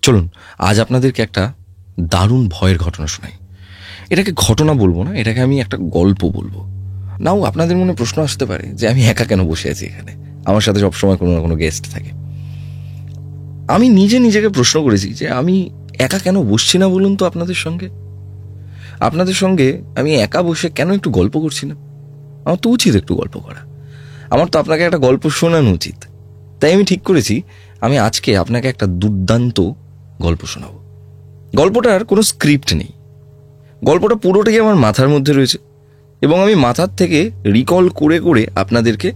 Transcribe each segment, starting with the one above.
চলুন আজ আপনাদেরকে একটা দারুণ ভয়ের ঘটনা শোনাই। এটাকে ঘটনা বলবো না, এটাকে আমি একটা গল্প বলবো। নাও আপনাদের মনে প্রশ্ন আসতে পারে যে আমি একা কেন বসে আছি এখানে, আমার সাথে সবসময় কোনো না কোনো গেস্ট থাকে। আমি নিজেকে প্রশ্ন করেছি যে আমি একা কেন বসছি না বলুন তো আপনাদের সঙ্গে আমি একা বসে কেন একটু গল্প করছি না? আমার তো উচিত একটু গল্প করা, আমার তো আপনাকে একটা গল্প শোনানো উচিত। তাই আমি ঠিক করেছি আমি আজকে আপনাকে একটা দুর্দান্ত গল্প শোনাবো। গল্পটার কোনো স্ক্রিপ্ট নেই, গল্পটা পুরোটাই আমার মাথার মধ্যে রয়েছে এবং আমি মাথার থেকে রিকল করে করে আপনাদেরকে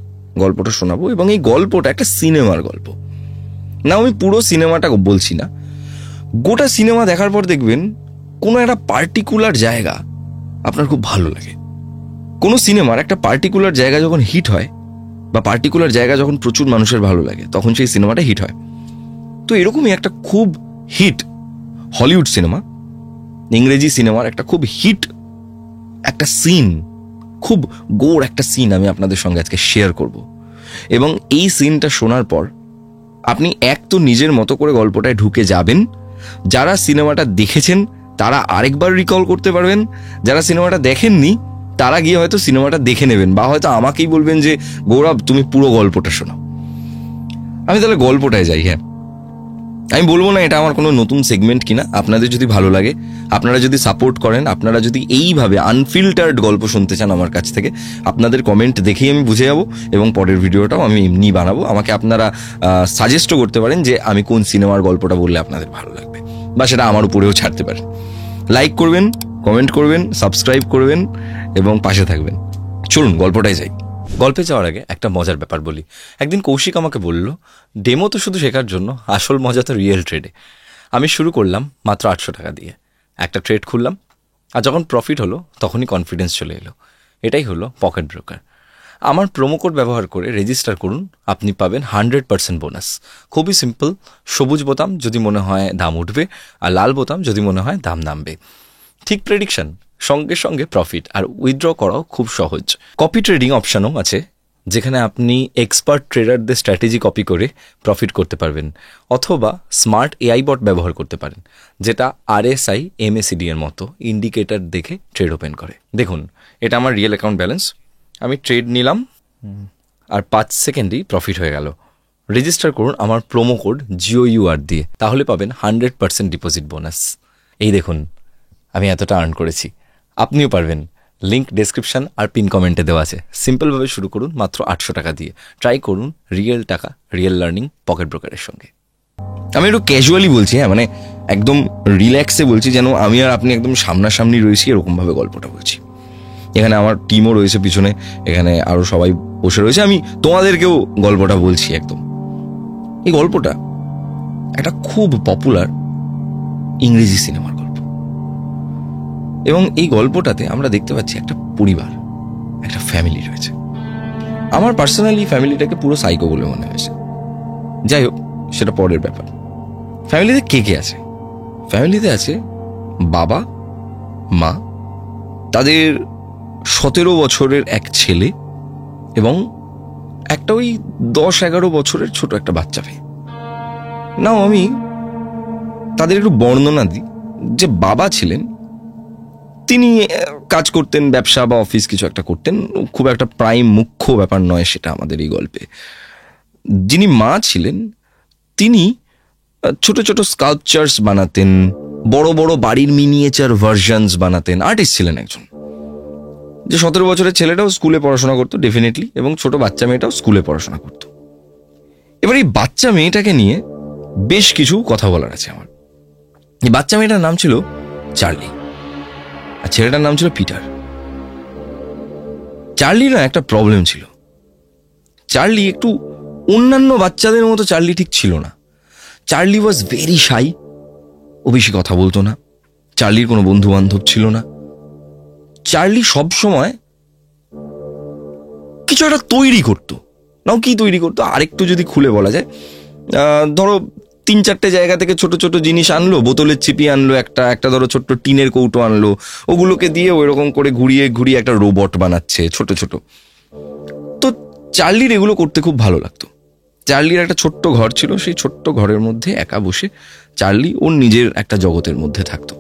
গল্পটা শোনাবো। এবং এই গল্পটা একটা সিনেমার গল্প না, আমি পুরো সিনেমাটা বলছি না, গোটা সিনেমা দেখার পর দেখবেন কোনো একটা পার্টিকুলার জায়গা আপনার খুব ভালো লাগে। কোনো সিনেমার একটা পার্টিকুলার জায়গা যখন হিট হয় বা পার্টিকুলার জায়গা যখন প্রচুর মানুষের ভালো লাগে তখন সেই সিনেমাটা হিট হয়। তো এরকমই একটা খুব হিট হলিউড সিনেমা, ইংরেজি সিনেমার একটা খুব হিট একটা সিন, খুব গোড় একটা সিন আমি আপনাদের সঙ্গে আজকে শেয়ার করব। এবং এই সিনটা শোনার পর আপনি এক তো নিজের মতো করে গল্পটায় ঢুকে যাবেন, যারা সিনেমাটা দেখেছেন তারা আরেকবার রিকল করতে পারবেন, যারা সিনেমাটা দেখেননি তারা গিয়ে হয়তো সিনেমাটা দেখে নেবেন বা হয়তো আমাকেই বলবেন যে গৌরব তুমি পুরো গল্পটা শোনাও। আমি তাহলে গল্পটায় যাই। হ্যাঁ, আমি বলবো না এটা আমার কোনো নতুন সেগমেন্ট কিনা, আপনাদের যদি ভালো লাগে, আপনারা যদি সাপোর্ট করেন, আপনারা যদি এইভাবে আনফিল্টার্ড গল্প শুনতে চান আমার কাছ থেকে, আপনাদের কমেন্ট দেখেই আমি বুঝে যাব এবং পরের ভিডিওটাও আমি এমনি বানাবো। আমাকে আপনারা সাজেস্টও করতে পারেন যে আমি কোন সিনেমার গল্পটা বললে আপনাদের ভালো লাগবে, বা সেটা আমার উপরেও ছাড়তে পারেন। লাইক করবেন, কমেন্ট করবেন, সাবস্ক্রাইব করবেন এবং পাশে থাকবেন। চলুন গল্পটাই যাই। গল্পে যাওয়ার আগে একটা মজার ব্যাপার বলি। একদিন কৌশিক আমাকে বলল, ডেমো তো শুধু শেখার জন্য, আসল মজা তো রিয়েল ট্রেডে। আমি শুরু করলাম মাত্র 800 টাকা দিয়ে, একটা ট্রেড খুললাম, আর যখন প্রফিট হলো তখনই কনফিডেন্স চলে এলো। এটাই হলো পকেট ব্রোকার। আমার প্রোমো কোড ব্যবহার করে রেজিস্টার করুন, আপনি পাবেন 100% বোনাস। খুবই সিম্পল, সবুজ বোতাম যদি মনে হয় দাম উঠবে, আর লাল বোতাম যদি মনে হয় দাম নামবে। ঠিক প্রেডিকশন, সঙ্গে সঙ্গে প্রফিট, আর উইথড্র করাও খুব সহজ। কপি ট্রেডিং অপশানও আছে, যেখানে আপনি এক্সপার্ট ট্রেডারদের স্ট্র্যাটেজি কপি করে প্রফিট করতে পারবেন, অথবা স্মার্ট এআই বট ব্যবহার করতে পারেন, যেটা RSI MACD এর মতো ইন্ডিকেটর দেখে ট্রেড ওপেন করে। দেখুন, এটা আমার রিয়েল অ্যাকাউন্ট ব্যালেন্স। আমি ট্রেড নিলাম আর 5 সেকেন্ডেই প্রফিট হয়ে গেল। রেজিস্টার করুন আমার প্রোমো কোড GOUR দিয়ে, তাহলে পাবেন 100% ডিপোজিট বোনাস। এই দেখুন, আমি এতটা আর্ন করেছি, আপনিও পারবেন। লিঙ্ক ডেসক্রিপশন আর পিন কমেন্টে দেওয়া আছে। সিম্পলভাবে শুরু করুন মাত্র 800 টাকা দিয়ে। ট্রাই করুন রিয়েল টাকা, রিয়েল লার্নিং পকেট ব্রোকারের সঙ্গে। আমি একটু ক্যাজুয়ালি বলছি, হ্যাঁ, মানে একদম রিল্যাক্সে বলছি, যেন আমি আর আপনি একদম সামনাসামনি রয়েছি এরকমভাবে গল্পটা বলছি। এখানে আমার টিমও রয়েছে পিছনে, এখানে আরও সবাই বসে রয়েছে, আমি তোমাদেরকেও গল্পটা বলছি একদম। এই গল্পটা একটা খুব পপুলার ইংরেজি সিনেমার গল্প, এবং এই গল্পটাতে আমরা দেখতে পাচ্ছি একটা পরিবার, একটা ফ্যামিলি রয়েছে। আমার পার্সোনালি ফ্যামিলিটাকে পুরো সাইকো বলে মনে হয়েছে। যাই হোক, সেটা পরের ব্যাপার। ফ্যামিলিতে কে কে আছে? ফ্যামিলিতে আছে বাবা, মা, তাদের 17 বছরের এক ছেলে এবং একটা ওই 10-11 বছরের ছোট একটা বাচ্চা মেয়ে। নাও আমি তাদের একটু বর্ণনা দিই। যে বাবা ছিলেন, তিনি কাজ করতেন, ব্যবসা বা অফিস কিছু একটা করতেন, খুব একটা প্রাইম মুখ্য ব্যাপার নয় সেটা আমাদের এই গল্পে। যিনি মা ছিলেন, তিনি ছোট ছোট স্কাল্পচার্স বানাতেন, বড় বড় বাড়ির মিনিয়েচার ভার্সনস বানাতেন, আর্টিস্ট ছিলেন একজন। যে 17 বছরের ছেলেটাও স্কুলে পড়াশোনা করতো ডেফিনেটলি, এবং ছোট বাচ্চা মেয়েটাও স্কুলে পড়াশোনা করতো। এবার এই বাচ্চা মেয়েটাকে নিয়ে বেশ কিছু কথা বলার আছে আমার। এই বাচ্চা মেয়েটার নাম ছিল চার্লি, আর ছেলেটার নাম ছিল পিটার। চার্লির না একটা প্রবলেম ছিল। চার্লি একটু অন্যান্য বাচ্চাদের মতো চার্লি ঠিক ছিল না। চার্লি ওয়াজ ভেরি শাই, ও বেশি কথা বলতো না, চার্লির কোনো বন্ধু বান্ধব ছিল না। চার্লি সব সময় কিছু একটা তৈরি করতো। নাও কি তৈরি করতো আরেকটু যদি খুলে বলা যায়, ধরো 3-4টে জায়গা থেকে ছোট ছোট জিনিস আনলো, বোতলের চিপি আনলো, একটা ধরো ছোট্ট টিনের কৌটো আনলো, ওগুলোকে দিয়ে ওইরকম করে ঘুরিয়ে ঘুরিয়ে একটা রোবট বানাচ্ছে ছোট ছোট। তো চার্লির এগুলো করতে খুব ভালো লাগতো। চার্লির একটা ছোট্ট ঘর ছিল, সেই ছোট্ট ঘরের মধ্যে একা বসে চার্লি ওর নিজের একটা জগতের মধ্যে থাকতো।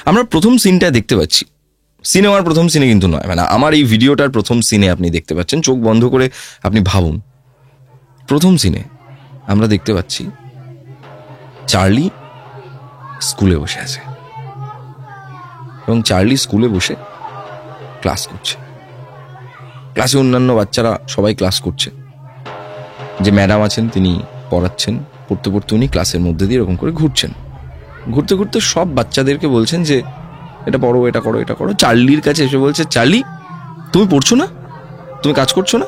আমরা প্রথম সিনটা দেখতে পাচ্ছি, সিনেমার প্রথম সিনে কিন্তু নয়, মানে আমার এই ভিডিওটার প্রথম সিনে আপনি দেখতে পাচ্ছেন। চোখ বন্ধ করে আপনি ভাবুন, প্রথম সিনে আমরা দেখতে পাচ্ছি চার্লি স্কুলে বসে আছে এবং চার্লি স্কুলে বসে ক্লাস করছে। ক্লাসে অন্যান্য বাচ্চারা সবাই ক্লাস করছে, যে ম্যাডাম আছেন তিনি পড়াচ্ছেন, পড়তে পড়তে উনি ক্লাসের মধ্যে দিয়ে এরকম করে ঘুরছেন। ঘুরতে ঘুরতে সব বাচ্চাদেরকে বলছেন যে এটা পড়ো, এটা করো, এটা করো। চার্লির কাছে এসে বলছে, চার্লি তুমি পড়ছো না, তুমি কাজ করছো না?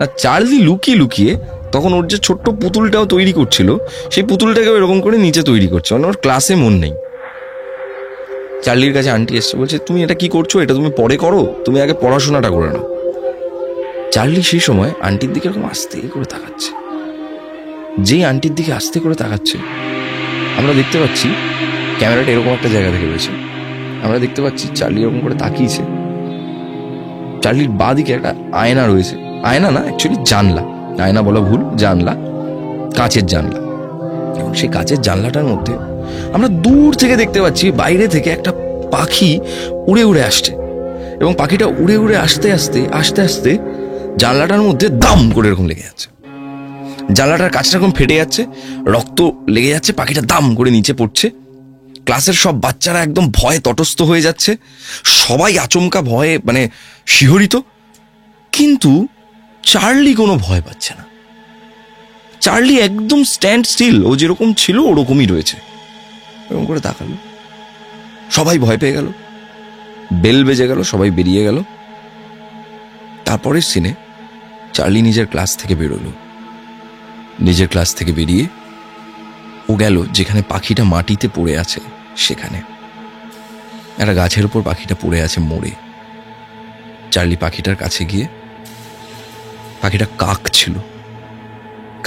আর চার্লি লুকিয়ে লুকিয়ে তখন ওর যে ছোট্ট পুতুলটাও তৈরি করছিল, সেই পুতুলটাকেও এরকম করে নিচে তৈরি করছে, মানে ওর ক্লাসে মন নেই। চার্লির কাছে আন্টি এসছে, বলছে তুমি এটা কি করছো, এটা তুমি পরে করো, তুমি আগে পড়াশোনাটা করে নাও। চার্লি সেই সময় আন্টির দিকে এরকম আস্তে করে তাকাচ্ছে। যেই আন্টির দিকে আস্তে করে তাকাচ্ছে, আমরা দেখতে পাচ্ছি ক্যামেরাটা এরকম একটা জায়গা থেকে রয়েছে, আমরা দেখতে পাচ্ছি চার্লি এরকম করে তাকিয়েছে। চার্লির বাঁ দিকে একটা আয়না রয়েছে, আয়না না অ্যাকচুয়ালি জানলা, আয়না বলা ভুল, জানলা, কাঁচের জানলা। এবং সেই কাঁচের জানলাটার মধ্যে আমরা দূর থেকে দেখতে পাচ্ছি বাইরে থেকে একটা পাখি উড়ে উড়ে আসছে, এবং পাখিটা উড়ে উড়ে আসতে আসতে আস্তে আস্তে জানলাটার মধ্যে দাম করে এরকম লেগে যাচ্ছে। জানলাটার কাঁচটা এরকম ফেটে যাচ্ছে, রক্ত লেগে যাচ্ছে, পাখিটা দাম করে নিচে পড়ছে। ক্লাসের সব বাচ্চারা একদম ভয়ে তটস্থ হয়ে যাচ্ছে, সবাই আচমকা ভয়ে মানে শিহরিত। কিন্তু চার্লি কোনো ভয় পাচ্ছে না। চার্লি একদম স্ট্যান্ড স্টিল, ও যেরকম ছিল ওরকমই রয়েছে। এরকম করে তাকালো, সবাই ভয় পেয়ে গেল, বেল বেজে গেল, সবাই বেরিয়ে গেল। তারপরের সিনে চার্লি নিজের ক্লাস থেকে বেরোলো। নিজের ক্লাস থেকে বেরিয়ে ও গেল যেখানে পাখিটা মাটিতে পড়ে আছে, সেখানে একটা গাছের উপর পাখিটা পড়ে আছে মরে। চার্লি পাখিটার কাছে গিয়ে, পাখিটা কাক ছিল,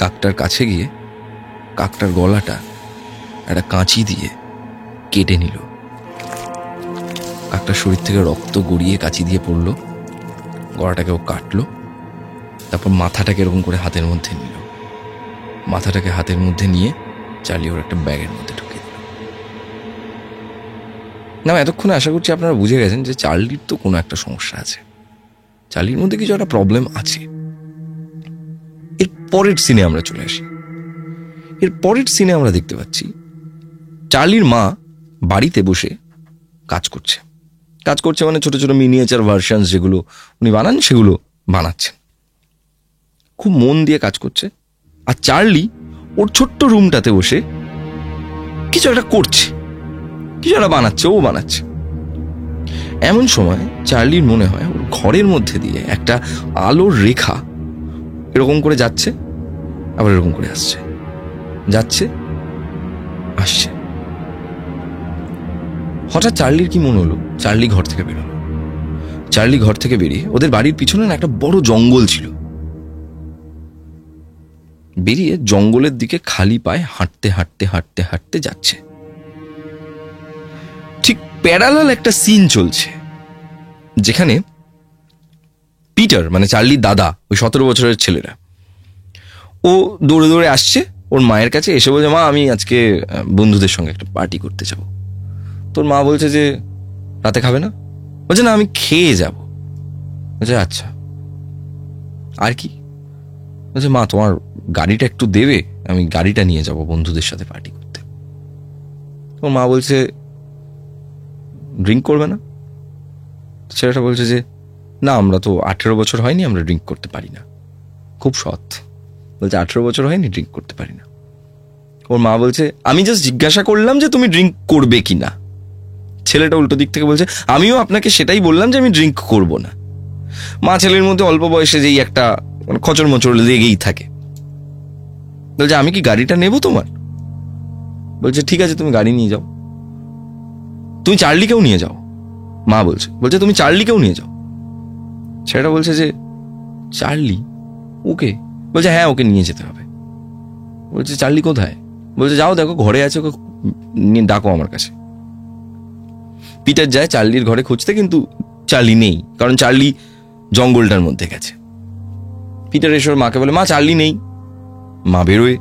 কাকটার কাছে গিয়ে কাকটার গলাটা একটা কাঁচি দিয়ে কেটে নিল। কাকটার শরীর থেকে রক্ত গড়িয়ে কাঁচি দিয়ে পড়লো, গলাটাকে ও কাটলো। তারপর মাথাটাকে এরকম করে হাতের মধ্যে নিল, মাথাটাকে হাতের মধ্যে নিয়ে চার্লি ওর একটা ব্যাগের মধ্যে ঢুকিয়ে দিল। না, এতক্ষণে আশা করছি আপনারা বুঝে গেছেন যে চার্লির তো কোনো একটা সমস্যা আছে, চার্লির মধ্যে কিছু একটা প্রবলেম আছে। এর পরের সিনে আমরা চলে আসি। এর পরের সিনে আমরা দেখতে পাচ্ছি চার্লির মা বাড়িতে বসে কাজ করছে। কাজ করছে মানে ছোট ছোট মিনিয়েচার ভার্সন যেগুলো উনি বানান সেগুলো বানাচ্ছেন, খুব মন দিয়ে কাজ করছে। আর চার্লি ওর ছোট্ট রুমটাতে বসে কিছু একটা করছে, কিছু একটা বানাচ্ছে, ও বানাচ্ছে। এমন সময় চার্লির মনে হয় ওর ঘরের মধ্যে দিয়ে একটা আলোর রেখা এরকম করে যাচ্ছে, আবার এরকম করে আসছে, যাচ্ছে আসছে। হঠাৎ চার্লির কি মনে হলো, চার্লি ঘর থেকে বেরোলো। চার্লি ঘর থেকে বেরিয়ে ওদের বাড়ির পিছনে না একটা বড় জঙ্গল ছিল, বেরিয়ে জঙ্গলের দিকে খালি পায়ে হাঁটতে হাঁটতে হাঁটতে হাঁটতে যাচ্ছে। ঠিক প্যারালাল একটা সিন চলছে যেখানে পিটার মানে চার্লির দাদা, ওই 17 বছরের ছেলেরা, ও দৌড়ে দৌড়ে আসছে ওর মায়ের কাছে, এসে বলছে মা আমি আজকে বন্ধুদের সঙ্গে একটা পার্টি করতে যাব। তোর মা বলছে যে রাতে খাবে না? বলছে না আমি খেয়ে যাব। বলছে আচ্ছা আর কি? বলছে মা তোমার গাড়িটা একটু দেবে, আমি গাড়িটা নিয়ে যাব বন্ধুদের সাথে পার্টি করতে। তোর মা বলছে ড্রিঙ্ক করবে না? ছেলেটা বলছে যে না আমরা তো 18 বছর হয়নি, আমরা ড্রিঙ্ক করতে পারি না। খুব সৎ, বলছে 18 বছর হয়নি, ড্রিঙ্ক করতে পারি না। ওর মা বলছে আমি জাস্ট জিজ্ঞাসা করলাম যে তুমি ড্রিঙ্ক করবে কি না। ছেলেটা উল্টো দিক থেকে বলছে আমিও আপনাকে সেটাই বললাম যে আমি ড্রিঙ্ক করব না। মা ছেলের মধ্যে অল্প বয়সে যেই একটা খচর মচর লেগেই থাকে। বলছে আমি কি গাড়িটা নেব তোমার? বলছে ঠিক আছে তুমি গাড়ি নিয়ে যাও, তুমি চার্লিকেও নিয়ে যাও। মা বলছে তুমি চার্লিকেও নিয়ে যাও। ছেলেটা বলছে যে চার্লি ওকে? বলছে হ্যাঁ ওকে নিয়ে যেতে হবে। বলছে চার্লি কোথায়? বলছে যাও দেখো ঘরে আছে, ওকে ডাকো আমার কাছে। পিটার যায় চার্লির ঘরে খুঁজতে, কিন্তু চার্লি নেই, কারণ চার্লি জঙ্গলটার মধ্যে গেছে। পিটার এসে ওর মাকে বলে, মা চার্লি নেই। মা বেরোয়,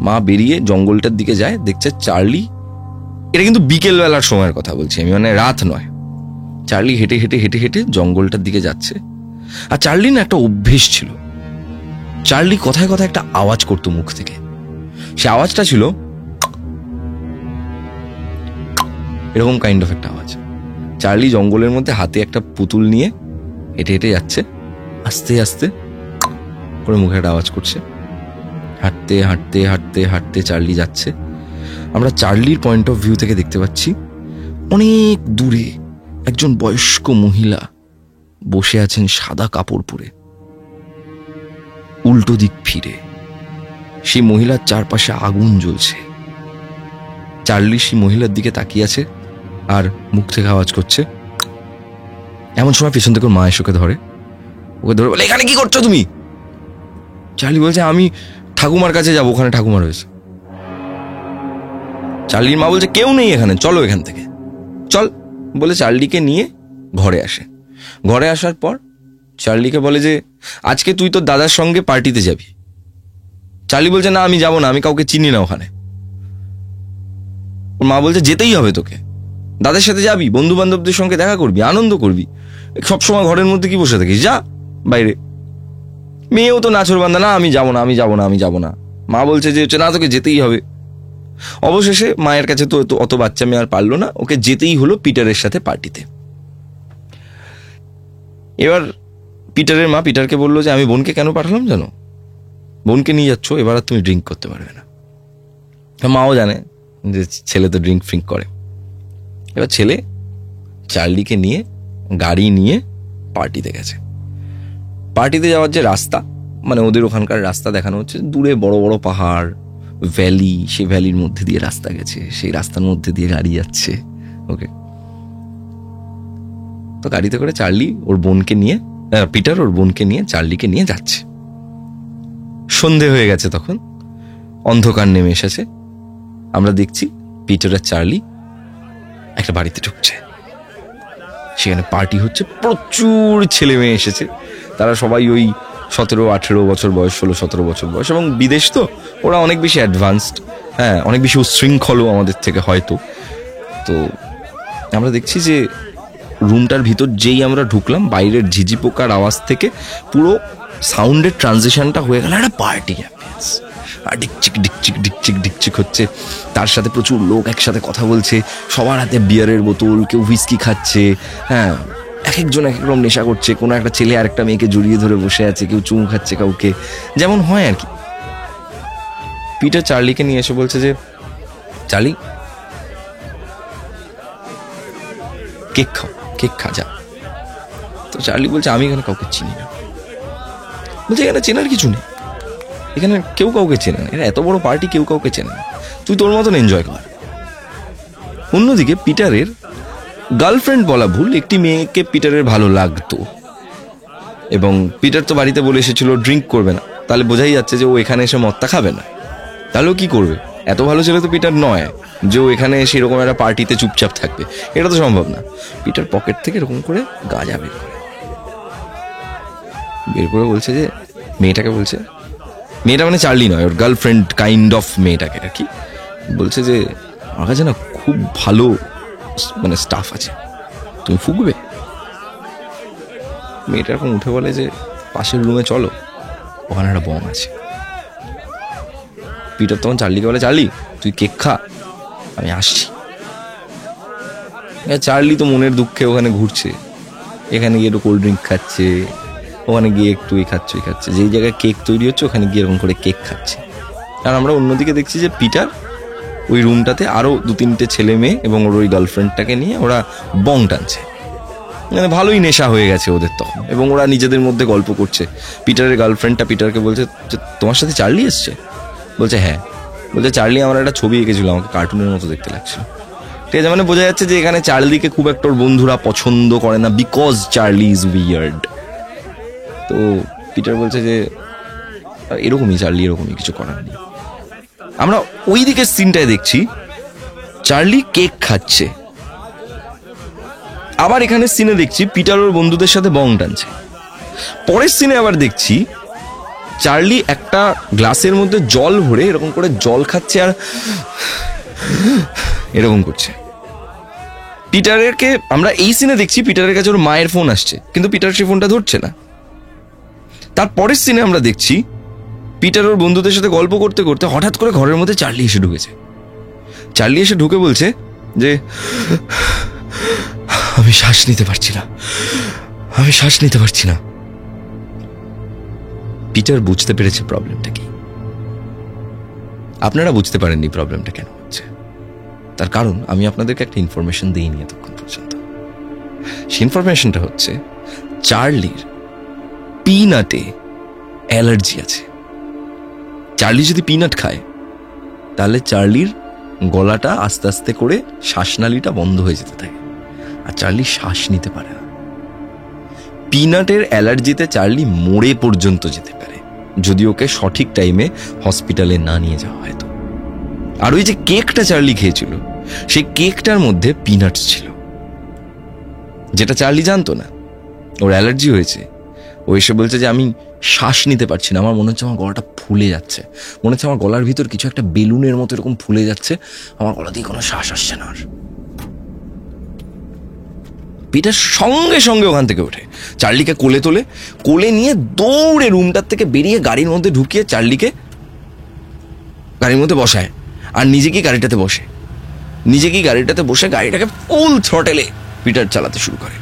মা বেরিয়ে জঙ্গলটার দিকে যায়, দেখছে চার্লি, এটা কিন্তু বিকেল বেলার সময়ের কথা বলছি আমি, মানে রাত নয়, চার্লি হেঁটে হেঁটে হেঁটে হেঁটে জঙ্গলটার দিকে যাচ্ছে। আর চার্লি না একটা অভ্যেস ছিল, চার্লি কথায় কথায় একটা আওয়াজ করতো মুখ থেকে। সে আওয়াজটা ছিল এরকম কাইন্ড অফ একটা আওয়াজ। চার্লি জঙ্গলের মধ্যে হাতে একটা পুতুল নিয়ে হেঁটে হেঁটে যাচ্ছে, আস্তে আস্তে করে মুখে একটা আওয়াজ করছে। হাঁটতে হাঁটতে হাঁটতে হাঁটতে চার্লি যাচ্ছে। আমরা চার্লির পয়েন্ট অফ ভিউ থেকে দেখতে পাচ্ছি অনেক দূরে একজন বয়স্ক মহিলা বসে আছেন সাদা কাপড় পরে, উল্টো দিক ফিরে। সেই মহিলার চারপাশে আগুন জ্বলছে। চার্লি সেই মহিলার দিকে তাকিয়ে আছে আর মুখ থেকে আওয়াজ করছে। এমন সময় পেছন থেকে মা এসে ওকে ধরে বলে, এখানে কি করছো তুমি? চার্লি বলছে, আমি ঠাকুমার কাছে যাবো, ওখানে ঠাকুমা রয়েছে। চার্লির মা বলছে, কেউ নেই এখানে, চলো এখান থেকে চল বলে চার্লিকে নিয়ে ঘরে আসে। ঘরে আসার পর চার্লিকে বলে যে, আজকে তুই তোর দাদার সঙ্গে পার্টিতে যাবি। চার্লি বলছে, না আমি যাবো না, আমি কাউকে চিনি না ওখানে। ওর মা বলছে, যেতেই হবে তোকে, দাদার সাথে যাবি, বন্ধু বান্ধবদের সঙ্গে দেখা করবি, আনন্দ করবি, সবসময় ঘরের মধ্যে কি বসে থাকিস, যা বাইরে। মেয়েও তো নাচর বান্ধা, না আমি যাবো না, আমি যাবো না, আমি যাবো না। মা বলছে যে না, তোকে যেতেই হবে। অবশেষে মায়ের কাছে তো অত বাচ্চা মেয়ে আর পারলো না, ওকে যেতেই হলো পিটারের সাথে পার্টিতে। এবার পিটারের মা পিটারকে বললো যে, আমি বোনকে কেন পাঠালাম জানো? বোনকে নিয়ে যাচ্ছ, এবার আর তুমি ড্রিঙ্ক করতে পারবে না। মাও জানে যে ছেলে তো ড্রিঙ্ক ফ্রিঙ্ক করে। এবার ছেলে চার্লিকে নিয়ে গাড়ি নিয়ে পার্টিতে গেছে। পার্টিতে যাওয়ার যে রাস্তা, মানে ওদের ওখানকার রাস্তা দেখানো হচ্ছে, দূরে বড় বড় পাহাড়, ভ্যালি, সেই ভ্যালির মধ্যে দিয়ে রাস্তা গেছে, সেই রাস্তার মধ্যে দিয়ে গাড়ি যাচ্ছে। ওকে, তো গাড়িতে করে চার্লি ওর বোনকে নিয়ে, পিটার ওর বোনকে নিয়ে চার্লিকে নিয়ে যাচ্ছে। সন্ধে হয়ে গেছে তখন, অন্ধকার নেমে এসেছে। আমরা দেখছি পিটার আর চার্লি একটা বাড়িতে ঢুকছে। সেখানে পার্টি হচ্ছে, প্রচুর ছেলে মেয়ে এসেছে। তারা সবাই ওই 17-18 বছর বয়স, 16-17 বছর বয়স, এবং বিদেশ তো ওরা অনেক বেশি অ্যাডভান্সড, হ্যাঁ, অনেক বেশি উশৃঙ্খলও আমাদের থেকে হয়তো। তো আমরা দেখছি যে রুমটার ভিতর যেই আমরা ঢুকলাম, বাইরের ঝিঝি পোকার আওয়াজ থেকে পুরো সাউন্ডের ট্রানজিশনটা হয়ে গেল একটা পার্টি অ্যাম্বিয়েন্স। আর ডিকচিক ডিকচিক ডিকচিক ডিকচিক হচ্ছে, তার সাথে প্রচুর লোক একসাথে কথা বলছে, সবার হাতে বিয়ারের বোতল, কেউ হুইস্কি খাচ্ছে, হ্যাঁ, এক একজন এক এক রকম নেশা করছে। কোনো একটা ছেলে আর একটা মেয়েকে জড়িয়ে ধরে বসে আছে, কেউ চুমু খাচ্ছে কাউকে, যেমন হয় আর কি। পিটার চার্লিকে নিয়ে এসে বলছে যে, চার্লি কেক খাও, কেক খা যা। তো চার্লি বলছে, আমি এখানে কাউকে চিনি না। বলছে, এখানে চেনার কিছু নেই, এখানে কেউ কাউকে চেনে না, এটা এত বড় পার্টি, কেউ কাউকে চেনে না, তুই তোর মতন এনজয় কর। অন্যদিকে পিটারের গার্লফ্রেন্ড বলা ভুল, একটি মেয়েকে পিটারের ভালো লাগতো, এবং পিটার তো বাড়িতে বলে এসেছিল ড্রিঙ্ক করবে না, তাহলে বোঝাই যাচ্ছে যে ও এখানে এসে মদটা খাবে না। তাহলেও কি করবে, এত ভালো ছেলে তো পিটার নয় যে ও এখানে সেরকম একটা পার্টিতে চুপচাপ থাকবে, এটা তো সম্ভব না। পিটার পকেট থেকে এরকম করে গাঁজা বের করে বলছে যে, মেয়েটাকে বলছে, মেয়েটা মানে চার্লি নয়, ওর গার্লফ্রেন্ড কাইন্ড অফ মেয়েটাকে আর কি, বলছে যে, আমার কাছে না খুব ভালো মানে স্টাফ আছে, তুমি ফুকবে? মেয়েটা এরকম উঠে বলে যে, পাশের রুমে চলো, ওখানে একটা বম আছে। পিটার তখন চার্লিকে বলে, চার্লি তুই কেক খা, আমি আসছি। চার্লি তো মনের দুঃখে ওখানে ঘুরছে, এখানে গিয়ে একটু কোল্ড ড্রিঙ্ক খাচ্ছে, ওখানে গিয়ে একটু এই খাচ্ছে, যেই জায়গায় কেক তৈরি হচ্ছে ওখানে গিয়ে এরকম করে কেক খাচ্ছে। আর আমরা অন্যদিকে দেখছি যে পিটার ওই রুমটাতে আরো 2-3টে ছেলে মেয়ে এবং ওর ওই গার্লফ্রেন্ডটাকে নিয়ে ওরা বং টানছে, মানে ভালোই নেশা হয়ে গেছে ওদের তখন, এবং ওরা নিজেদের মধ্যে গল্প করছে। পিটারের গার্লফ্রেন্ডটা পিটারকে বলছে, তোমার সাথে চার্লি এসছে? বলছে হ্যাঁ। বলছে, চার্লি আমার একটা ছবি এঁকেছিল, আমাকে কার্টুনের মতো দেখতে লাগছিল। ঠিক আছে, মানে বোঝা যাচ্ছে যে এখানে চার্লিকে খুব একটা ওর বন্ধুরা পছন্দ করে না, বিকজ চার্লি ইজ উইয়ার্ড। তো পিটার বলছে যে, এরকমই চার্লি, এরকমই, কিছু করার নেই। আমরা ওই দিকের সিনটায় দেখছি চার্লি কেক খাচ্ছে, আবার এখানে সিনে দেখছি পিটার ওর বন্ধুদের সাথে বং টানছে। পরের সিনে আবার দেখছি চার্লি একটা গ্লাসের মধ্যে জল ভরে এরকম করে জল খাচ্ছে আর এরকম করছে। পিটারকে আমরা এই সিনে দেখছি পিটারের কাছে ওর মায়ের ফোন আসছে, কিন্তু পিটার সেই ফোনটা ধরছে না। তার পরের সিনে আমরা দেখছি পিটার ওর বন্ধুদের সাথে গল্প করতে করতে হঠাৎ করে ঘরের মধ্যে চার্লি এসে ঢুকেছে। চার্লি এসে ঢুকে বলছে যে আমি শ্বাস নিতে পারছি না, আমি শ্বাস নিতে পারছি না। পিটার বুঝতে পেরেছে প্রবলেমটা কি। আপনারা বুঝতে পারেননি প্রবলেমটা কেন হচ্ছে, তার কারণ আমি আপনাদেরকে একটা ইনফরমেশন দিইনি এতক্ষণ পর্যন্ত। সেই ইনফরমেশনটা হচ্ছে চার্লির পিনাটে অ্যালার্জি আছে। চার্লি যদি পিনাট খায় তাহলে চার্লির গলাটা আস্তে আস্তে করে শ্বাসনালীটা বন্ধ হয়ে যেতে থাকে, আর চার্লি শ্বাস নিতে পারে না। পিনাটের অ্যালার্জিতে চার্লি মরে পর্যন্ত যেতে পারে যদি ওকে সঠিক টাইমে হসপিটালে না নিয়ে যাওয়া হয় তো। আর ওই যে কেকটা চার্লি খেয়েছিল, সেই কেকটার মধ্যে পিনাটস ছিল, যেটা চার্লি জানতো না। ওর অ্যালার্জি হয়েছে, ও এসে বলছে যে আমি শ্বাস নিতে পারছি না, আমার মনে হচ্ছে আমার গলাটা ফুলে যাচ্ছে, মনে হচ্ছে আমার গলার ভিতর কিছু একটা বেলুনের মতো এরকম ফুলে যাচ্ছে, আমার গলা দিয়ে কোনো শ্বাস আসছে না। আর পিটার সঙ্গে সঙ্গে ওখান থেকে ওঠে, চার্লিকে কোলে তোলে, কোলে নিয়ে দৌড়ে রুমটার থেকে বেরিয়ে গাড়ির মধ্যে ঢুকিয়ে চার্লিকে গাড়ির মধ্যে বসায়, আর নিজে কি গাড়িটাতে বসে গাড়িটাকে ফুল থ্রটেলে পিটার চালাতে শুরু করে।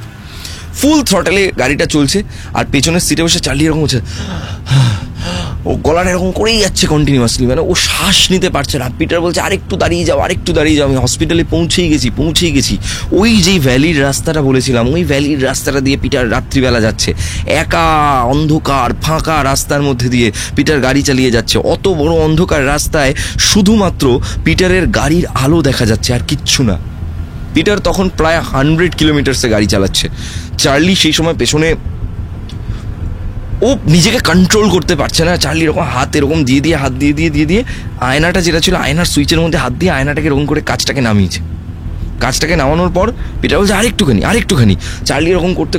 ফুল থ্রটেলে গাড়িটা চলছে, আর পেছনের সিটে বসে চার্লি এরকম হচ্ছে, ও গলাটা এরকম করেই যাচ্ছে কন্টিনিউয়াসলি, মানে ও শ্বাস নিতে পারছে না। পিটার বলছে আরেকটু দাঁড়িয়ে যাও, আমি হসপিটালে পৌঁছেই গেছি। ওই যেই ভ্যালির রাস্তাটা বলেছিলাম, ওই ভ্যালির রাস্তাটা দিয়ে পিটার রাত্রিবেলা যাচ্ছে, একা অন্ধকার ফাঁকা রাস্তার মধ্যে দিয়ে পিটার গাড়ি চালিয়ে যাচ্ছে। অত বড় অন্ধকার রাস্তায় শুধুমাত্র পিটারের গাড়ির আলো দেখা যাচ্ছে, আর কিচ্ছু না। পিটার তখন প্রায় 100 কিলোমিটারসে গাড়ি চালাচ্ছে। চার্লি সেই সময় পেছনে, ও নিজেকে কন্ট্রোল করতে পারছে না। চার্লি এরকম হাত এরকম হাত দিয়ে আয়নাটা যেটা ছিল আয়নার সুইচের মধ্যে হাত দিয়ে আয়নাটাকে এরকম করে কাঁচটাকে নামিয়েছে। কাঁচটাকে নামানোর পর পিটার বলছে আরেকটুখানি। চার্লি এরকম করতে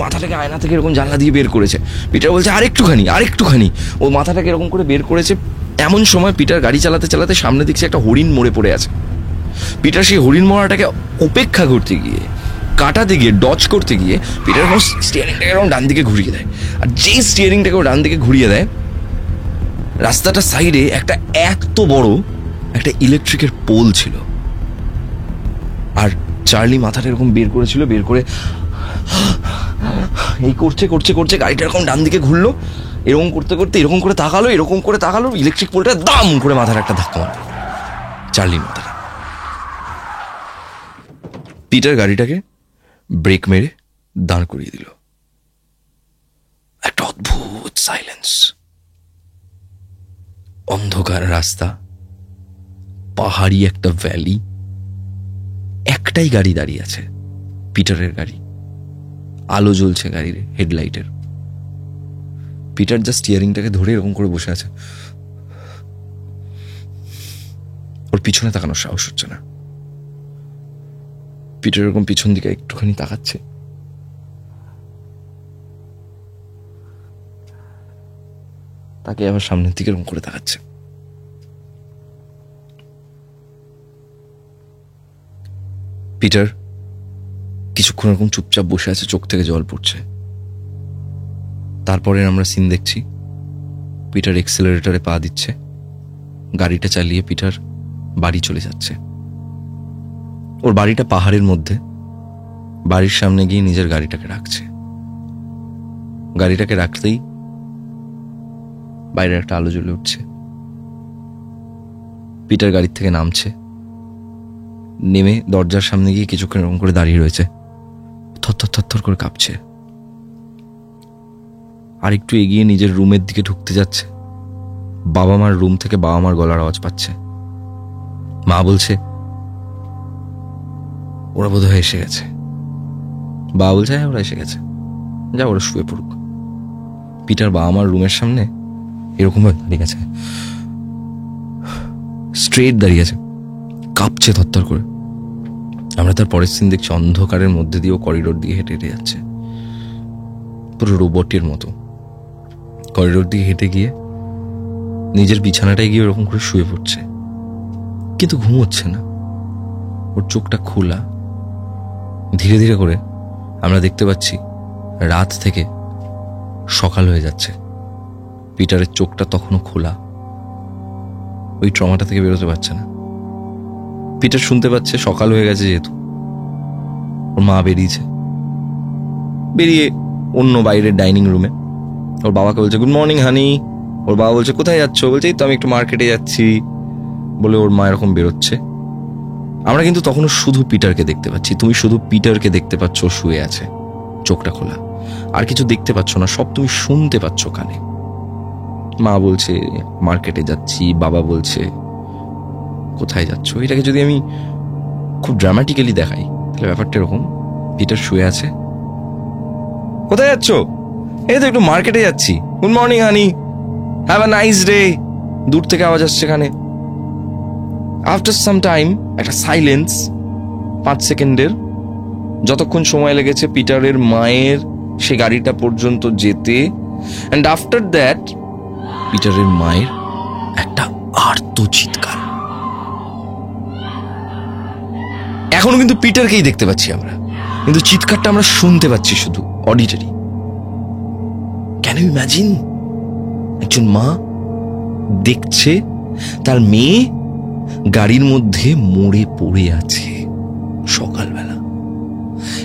মাথাটাকে আয়না থেকে এরকম জানলা দিয়ে বের করেছে। পিটার বলছে আরেকটুখানি। ও মাথাটাকে এরকম করে বের করেছে। এমন সময় পিটার গাড়ি চালাতে সামনে দেখছে একটা হরিণ মরে পড়ে আছে। পিটার সেই হরিণ মরাটাকে উপেক্ষা করতে গিয়ে, কাটাতে গিয়ে, ডচ করতে গিয়ে পিটার স্টিয়ারিংটাকে এরকম ডান দিকে ঘুরিয়ে দেয়। আর যেই স্টিয়ারিংটাকে ও ডান দিকে ঘুরিয়ে দেয়, রাস্তাটার সাইডে একটা এত বড় একটা ইলেকট্রিকের পোল ছিল। আর চার্লি মাথাটা এরকম বের করে এই করছে গাড়িটা এরকম ডান দিকে ঘুরলো। এরকম করে তাকালো, ইলেকট্রিক পোলটা দাম করে মাথার একটা ধাক্কা মারলো চার্লির মাথাটা। পিটার গাড়িটাকে ব্রেক মেরে দাঁড় করিয়ে দিল। একটা অদ্ভুত সাইলেন্স, অন্ধকার রাস্তা, পাহাড়ি একটা ভ্যালি, একটাই গাড়ি দাঁড়িয়ে আছে, পিটারের গাড়ি। আলো জ্বলছে গাড়ির হেডলাইটের। পিটার যা স্টিয়ারিংটাকে ধরে এরকম করে বসে আছে, ওর পিছনে তাকানোর সাহস হচ্ছে না। পিটার এরকম পিছন দিকে একটুখানি তাকাচ্ছে, তাকে আবার সামনের দিকে এরকম করে তাকাচ্ছে। পিটার কিছুক্ষণ এরকম চুপচাপ বসে আছে, চোখ থেকে জল পড়ছে। তারপরে আমরা সিন দেখছি পিটার এক্সেলারেটরে পা দিচ্ছে, গাড়িটা চালিয়ে পিটার বাড়ি চলে যাচ্ছে। ওর বাড়িটা পাহাড়ের মধ্যে। বাড়ির সামনে গিয়ে নিজের গাড়িটাকে রাখছে। গাড়িটাকে রাখতেই বাইরে একটা আলো জ্বলে উঠছে। পিটার গাড়ির থেকে নামছে, নেমে দরজার সামনে গিয়ে কিছুক্ষণ এরকম করে দাঁড়িয়ে রয়েছে, থরথর করে কাঁপছে। আর একটু এগিয়ে নিজের রুমের দিকে ঢুকতে যাচ্ছে। বাবা মার রুম থেকে বাবা মার গলার আওয়াজ পাচ্ছে। মা বলছে ওরা বোধহয় এসে গেছে। বাবা বলছে হ্যাঁ ওরা এসে গেছে, যা ওরা শুয়ে পড়ুক। পিটার বাবা মার রুমের সামনে এরকম ভাবে দাঁড়িয়ে গেছে, স্ট্রেট দাঁড়িয়ে আছে, কাঁপছে থরথর করে। আমরা তার পরের সিন দেখছি অন্ধকারের মধ্যে দিয়ে ও করিডোর দিয়ে হেঁটে হেঁটে যাচ্ছে, পুরো রোবটের মতো। করিডোর দিয়ে হেঁটে গিয়ে নিজের বিছানাটায় গিয়ে ওরকম করে শুয়ে পড়ছে, কিন্তু ঘুমোচ্ছে না, ওর চোখটা খোলা। ধীরে ধীরে করে আমরা দেখতে পাচ্ছি রাত থেকে সকাল হয়ে যাচ্ছে। পিটারের চোখটা তখনও খোলা, ওই ট্রমাটা থেকে বেরোতে পারছে না। পিটার শুনতে পাচ্ছে সকাল হয়ে গেছে, যেহেতু ওর মা বেরিয়ে অন্য বাইরের ডাইনিং রুমে ওর বাবাকে বলছে গুড মর্নিং হানি। ওর বাবা বলছে কোথায় যাচ্ছ? বলছে এই তো আমি একটু মার্কেটে যাচ্ছি বলে ওর মা এরকম বেরোচ্ছে। আমরা কিন্তু তখনও শুধু পিটারকে দেখতে পাচ্ছি। তুমি শুধু পিটারকে দেখতে পাচ্ছ, শুয়ে আছে, চোখটা খোলা, আর কিছু দেখতে পাচ্ছ না, সব তুমি শুনতে পাচ্ছ কানে। মা বলছে মার্কেটে যাচ্ছি, বাবা বলছে কোথায় যাচ্ছ। এটাকে যদি আমি খুব ড্রামাটিক্যালি দেখাই তাহলে ব্যাপারটা এরকম, পিটার শুয়ে আছে, কোথায় যাচ্ছ? এই তো একটু মার্কেটে যাচ্ছি। Good morning honey, have a nice day. দূর থেকে আওয়াজ আসছে কানে। আফটার সাম টাইম একটা সাইলেন্স, 5 সেকেন্ডের, যতক্ষণ সময় লেগেছে পিটারের মায়ের সে গাড়িটা পর্যন্ত যেতে। অ্যান্ড আফটার দ্যাট পিটারের মায়ের একটা আর্ত চিৎকার। এখনো কিন্তু পিটারকেই দেখতে পাচ্ছি আমরা, কিন্তু চিৎকারটা আমরা শুনতে পাচ্ছি শুধু অডিটরি। Can you imagine? একজন মা দেখছে তার মেয়ে গাড়ির মধ্যে মরে পড়ে আছে সকালবেলা।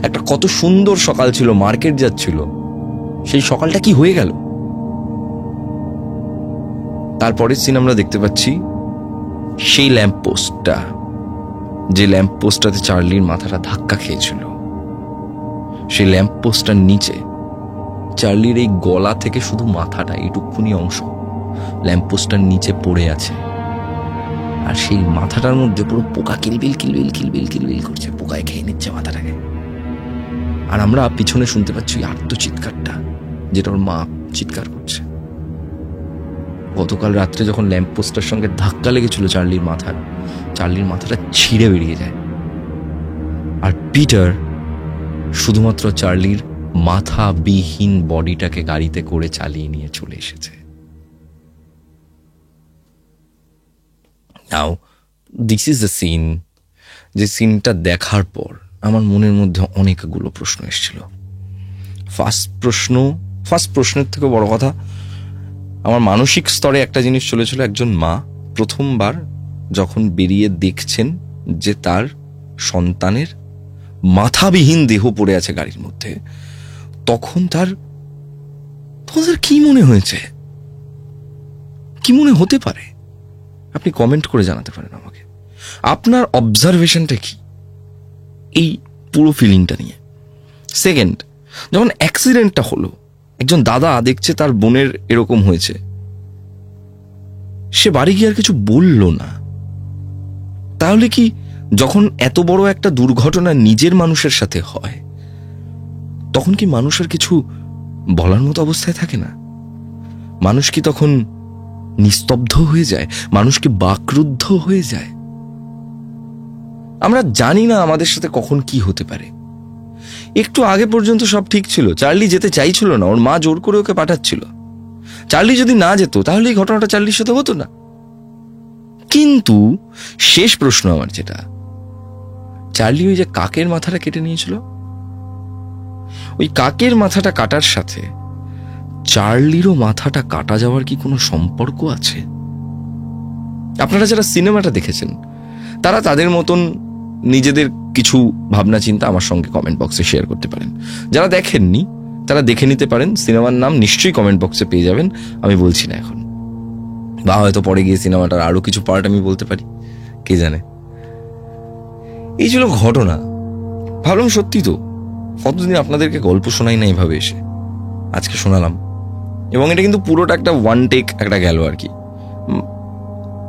একটা কত সুন্দর সকাল ছিল, মার্কেট যাচ্ছিল, সেই সকালটা কি হয়ে গেল? তারপরের সিন আমরা দেখতে পাচ্ছি সেই ল্যাম্প পোস্টটা, যে ল্যাম্প পোস্টটাতে চার্লির মাথাটা ধাক্কা খেয়েছিল, সেই ল্যাম্প পোস্টটার নিচে চার্লির এই গলা থেকে শুধু মাথাটা, এইটুকুনি অংশ ল্যাম্প পোস্টটার নিচে পড়ে আছে। আর সেই মাথাটার মধ্যে পুরো পোকা কিলবিল কিলবিল কিলবিল কিলবিল করছে, পোকায় খেয়ে নিচ্ছে মাথাটাকে। আর আমরা পিছনে শুনতে পাচ্ছি আর্ত চিৎকারটা, যেটা ওর মা চিৎকার করছে। গতকাল রাত্রে যখন ল্যাম্প পোস্টের সঙ্গে ধাক্কা লেগেছিল চার্লির মাথাটা ছিঁড়ে বেরিয়ে যায়। আর পিটার শুধুমাত্র চার্লির মাথাবিহীন বডিটাকে গাড়িতে করে চালিয়ে নিয়ে চলে এসেছে। নাও দিস ইজ দ্য সিন, যে সিনটা দেখার পর আমার মনের মধ্যে অনেকগুলো প্রশ্ন এসেছিল। ফার্স্ট প্রশ্নের থেকে বড় কথা, আমার মানসিক স্তরে একটা জিনিস চলেছিল। একজন মা প্রথমবার যখন বেরিয়ে দেখছেন যে তার সন্তানের মাথাবিহীন দেহ পড়ে আছে গাড়ির মধ্যে, তখন তোমাদের কি মনে হয়েছে, কি মনে হতে পারে? আপনি কমেন্ট করে জানাতে পারেন আমাকে আপনার অবজারভেশনটা কি এই পুরো ফিলিংটা নিয়ে। সেকেন্ড, যখন অ্যাক্সিডেন্টটা হলো, একজন দাদা দেখছে তার বোনের এরকম হয়েছে, সে বাড়ি গিয়ে আর কিছু বলল না। তাহলে কি যখন এত বড় একটা দুর্ঘটনা নিজের মানুষের সাথে হয়, তখন কি মানুষের কিছু বলার মতো অবস্থায় থাকে না? মানুষ কি তখন নিস্তব্ধ হয়ে যায়? মানুষ কি বাকরুদ্ধ হয়ে যায়? আমরা জানি না আমাদের সাথে কখন কি হতে পারে। একটু আগে পর্যন্ত সব ঠিক ছিল, চার্লি যেতে চাইছিল না, ওর মা জোর করে ওকে পাঠাচ্ছিল। চার্লি যদি না যেত তাহলে এই ঘটনাটা চার্লির সাথে হতো না। কিন্তু শেষ প্রশ্ন আমার যেটা, চার্লি ওই যে কাকের মাথাটা কেটে নিয়েছিল, ওই কাকের মাথাটা কাটার সাথে চার্লিরও মাথাটা কাটা যাওয়ার কি কোনো সম্পর্ক আছে? আপনারা যারা সিনেমাটা দেখেছেন তারা তাদের মতন নিজেদের কিছু ভাবনা চিন্তা আমার সঙ্গে কমেন্ট বক্সে শেয়ার করতে পারেন। যারা দেখেননি তারা দেখে নিতে পারেন, সিনেমার নাম নিশ্চয়ই কমেন্ট বক্সে পেয়ে যাবেন, আমি বলছি না এখন, বা হয়তো পরে গিয়ে সিনেমাটার আরো কিছু পার্ট আমি বলতে পারি, কে জানে। এই ছিল ঘটনা। ভাবলাম সত্যি তো কতদিন আপনাদেরকে গল্প শোনাই না এভাবে এসে, আজকে শোনালাম। এবং এটা কিন্তু পুরোটা একটা ওয়ান টেক একটা গেল আর কি।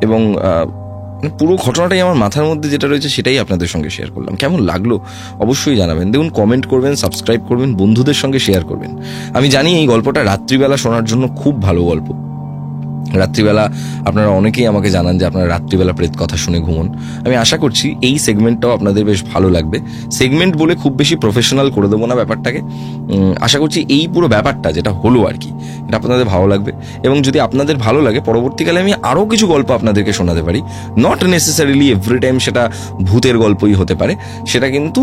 এবং পুরো ঘটনাটাই আমার মাথার মধ্যে যেটা রয়েছে সেটাই আপনাদের সঙ্গে শেয়ার করলাম। কেমন লাগলো অবশ্যই জানাবেন। দেখুন, কমেন্ট করবেন, সাবস্ক্রাইব করবেন, বন্ধুদের সঙ্গে শেয়ার করবেন। আমি জানি এই গল্পটা রাত্রিবেলা শোনার জন্য খুব ভালো গল্প, রাত্রিবেলা আপনারা অনেকেই আমাকে জানান যে আপনারা রাত্রিবেলা প্রেত কথা শুনে ঘুমন। আমি আশা করছি এই সেগমেন্টটাও আপনাদের বেশ ভালো লাগবে। সেগমেন্ট বলে খুব বেশি প্রফেশনাল করে দেবো না ব্যাপারটাকে। আশা করছি এই পুরো ব্যাপারটা যেটা হলো আর কি, এটা আপনাদের ভালো লাগবে। এবং যদি আপনাদের ভালো লাগে, পরবর্তীকালে আমি আরও কিছু গল্প আপনাদেরকে শোনাতে পারি। নট নেসেসারিলি এভরি টাইম সেটা ভূতের গল্পই হতে পারে, সেটা কিন্তু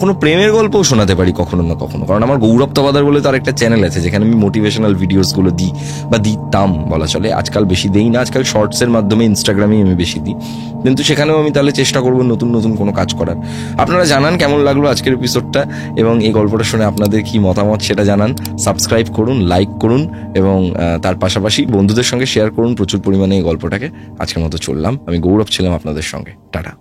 কোনো প্রেমের গল্পও শোনাতে পারি কখনো না কখনো। কারণ আমার গৌরব তবাদার বলে তার একটা চ্যানেল আছে যেখানে আমি মোটিভেশনাল ভিডিওসগুলো দিই, বা দিতাম বলা চলে। আজকাল বেশি দেই না, আজকাল শর্টসের মাধ্যমে ইনস্টাগ্রামেই আমি বেশি দিই, কিন্তু সেখানেও আমি তাহলে চেষ্টা করবো নতুন নতুন কোনো কাজ করার। আপনারা জানান কেমন লাগলো আজকের এপিসোডটা, এবং এই গল্পটা শুনে আপনাদের কি মতামত সেটা জানান। সাবস্ক্রাইব করুন, লাইক করুন, এবং তার পাশাপাশি বন্ধুদের সঙ্গে শেয়ার করুন প্রচুর পরিমাণে এই গল্পটাকে। আজকের মতো চললাম, আমি গৌরব ছিলাম আপনাদের সঙ্গে। টাটা।